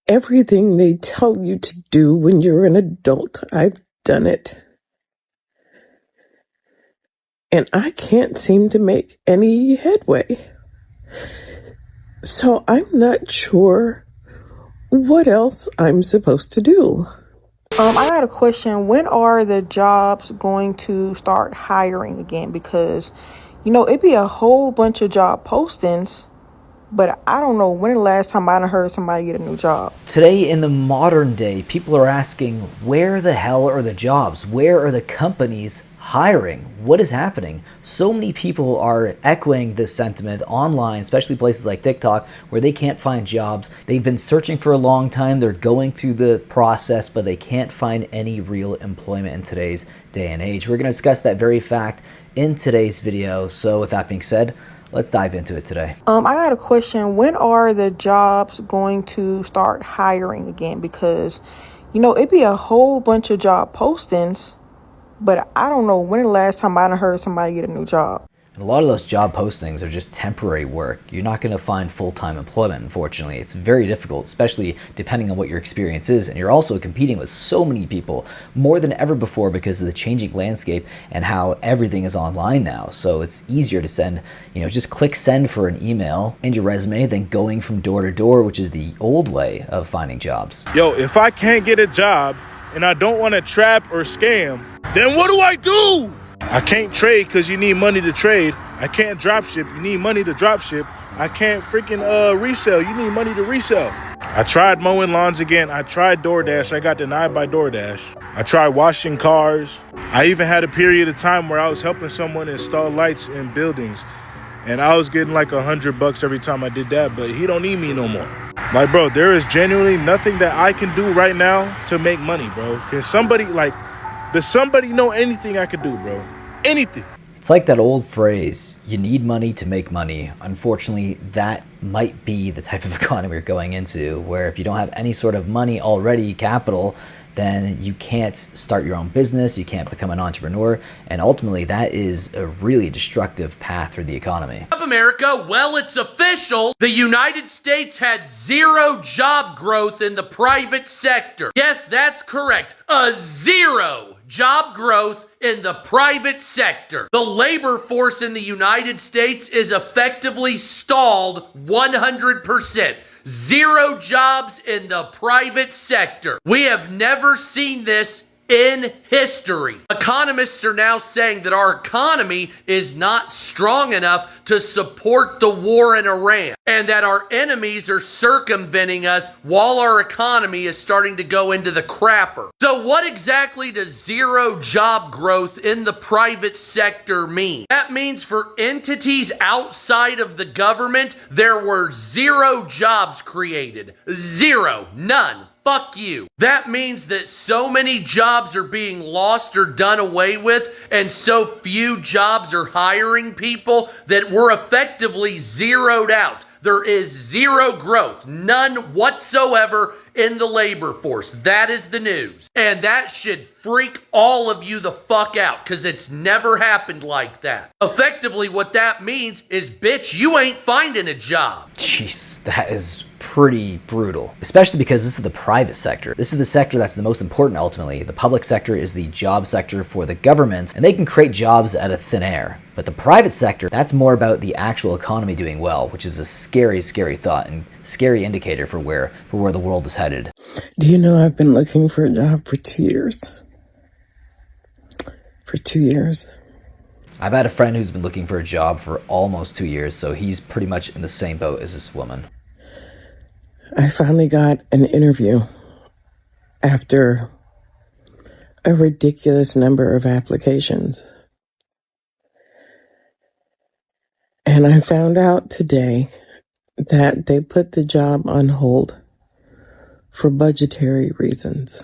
Everything they tell you to do when you're an adult, I've done it. And I can't seem to make any headway. So I'm not sure what else I'm supposed to do. I got a question. When are the jobs going to start hiring again? Because, it'd be a whole bunch of job postings, but I don't know when the last time I done heard somebody get a new job. Today, in the modern day, people are asking, where the hell are the jobs? Where are the companies hiring? What is happening? So many people are echoing this sentiment online, especially places like TikTok, where they can't find jobs. They've been searching for a long time. They're going through the process, but they can't find any real employment in today's day and age. We're going to discuss that very fact in today's video. So with that being said, let's dive into it today. I got a question. When are the jobs going to start hiring again? Because, it'd be a whole bunch of job postings, but I don't know when the last time I done heard somebody get a new job. And a lot of those job postings are just temporary work. You're not going to find full-time employment, unfortunately. It's very difficult, especially depending on what your experience is. And you're also competing with so many people, more than ever before, because of the changing landscape and how everything is online now. So it's easier to send, just click send for an email and your resume than going from door to door, which is the old way of finding jobs. Yo, if I can't get a job and I don't want to trap or scam, then what do I do? I can't trade because you need money to trade. I can't drop ship. You need money to drop ship. I can't freaking resell. You need money to resell. I tried mowing lawns again. I tried DoorDash. I got denied by DoorDash. I tried washing cars. I even had a period of time where I was helping someone install lights in buildings. And I was getting like $100 every time I did that, but he don't need me no more. Like, bro, there is genuinely nothing that I can do right now to make money, bro. Does somebody know anything I could do, bro? Anything. It's like that old phrase, you need money to make money. Unfortunately, that might be the type of economy we're going into, where if you don't have any sort of money already, capital, then you can't start your own business, you can't become an entrepreneur, and ultimately that is a really destructive path for the economy. America, well, it's official. The United States had zero job growth in the private sector. Yes, that's correct. A zero job growth in the private sector. The labor force in the United States is effectively stalled 100%. Zero jobs in the private sector. We have never seen this in history. Economists are now saying that our economy is not strong enough to support the war in Iran, and that our enemies are circumventing us while our economy is starting to go into the crapper. So what exactly does zero job growth in the private sector mean? That means for entities outside of the government, there were zero jobs created. Zero. None. Fuck you. That means that so many jobs are being lost or done away with, and so few jobs are hiring people that we're effectively zeroed out. There is zero growth, none whatsoever in the labor force. That is the news. And that should freak all of you the fuck out, because it's never happened like that. Effectively, what that means is, bitch, you ain't finding a job. Jeez, that is pretty brutal, especially because this is the private sector. This is the sector that's the most important ultimately. The public sector is the job sector for the government, and they can create jobs out of thin air. But the private sector, that's more about the actual economy doing well, which is a scary, scary thought and scary indicator for where the world is headed. Do you know I've been looking for a job for 2 years? For 2 years. I've had a friend who's been looking for a job for almost 2 years, so he's pretty much in the same boat as this woman. I finally got an interview after a ridiculous number of applications. And I found out today that they put the job on hold for budgetary reasons.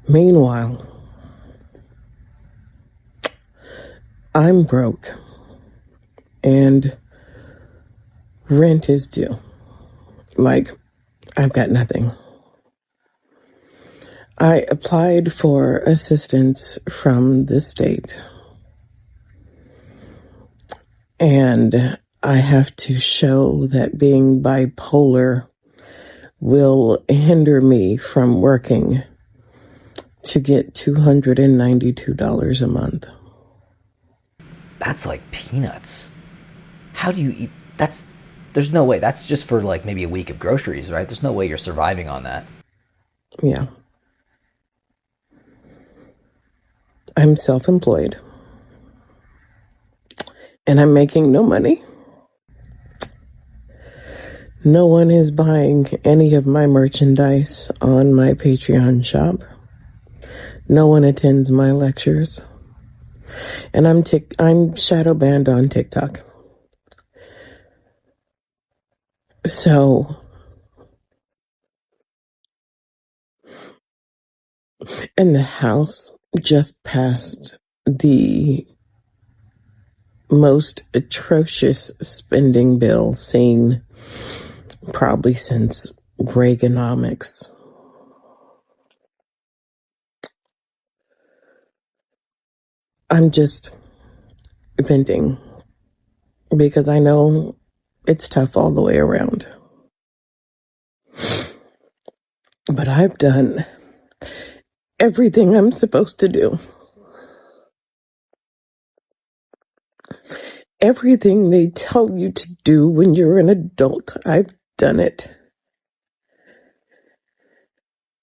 Meanwhile, I'm broke and rent is due. Like, I've got nothing. I applied for assistance from the state, and I have to show that being bipolar will hinder me from working to get $292 a month. That's like peanuts. How do you eat? There's no way. That's just for like maybe a week of groceries, right? There's no way you're surviving on that. Yeah. I'm self-employed. And I'm making no money. No one is buying any of my merchandise on my Patreon shop. No one attends my lectures. And I'm shadow banned on TikTok. So, and the House just passed the most atrocious spending bill seen probably since Reaganomics. I'm just venting because I know it's tough all the way around. But I've done everything I'm supposed to do. Everything they tell you to do when you're an adult, I've done it.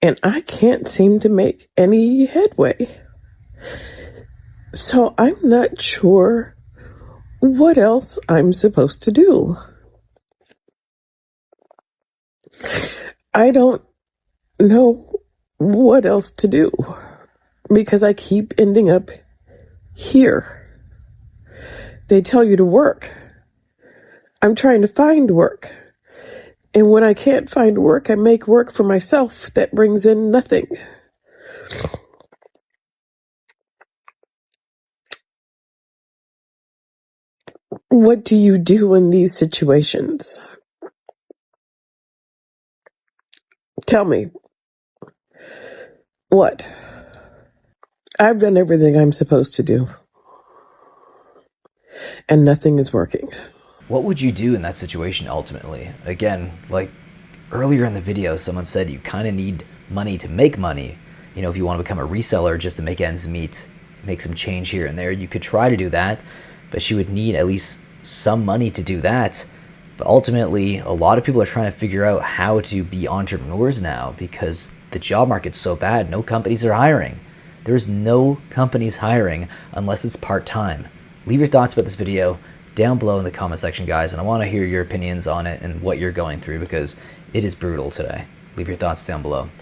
And I can't seem to make any headway. So I'm not sure what else I'm supposed to do. I don't know what else to do because I keep ending up here. They tell you to work. I'm trying to find work. And when I can't find work, I make work for myself that brings in nothing. What do you do in these situations? Tell me. What? I've done everything I'm supposed to do. And nothing is working. What would you do in that situation ultimately? Again, like earlier in the video, someone said you kind of need money to make money. You know, if you want to become a reseller just to make ends meet, make some change here and there, you could try to do that, but she would need at least some money to do that. But ultimately, a lot of people are trying to figure out how to be entrepreneurs now because the job market's so bad. No companies are hiring. There's no companies hiring unless it's part-time. Leave your thoughts about this video down below in the comment section, guys, and I want to hear your opinions on it and what you're going through because it is brutal today. Leave your thoughts down below.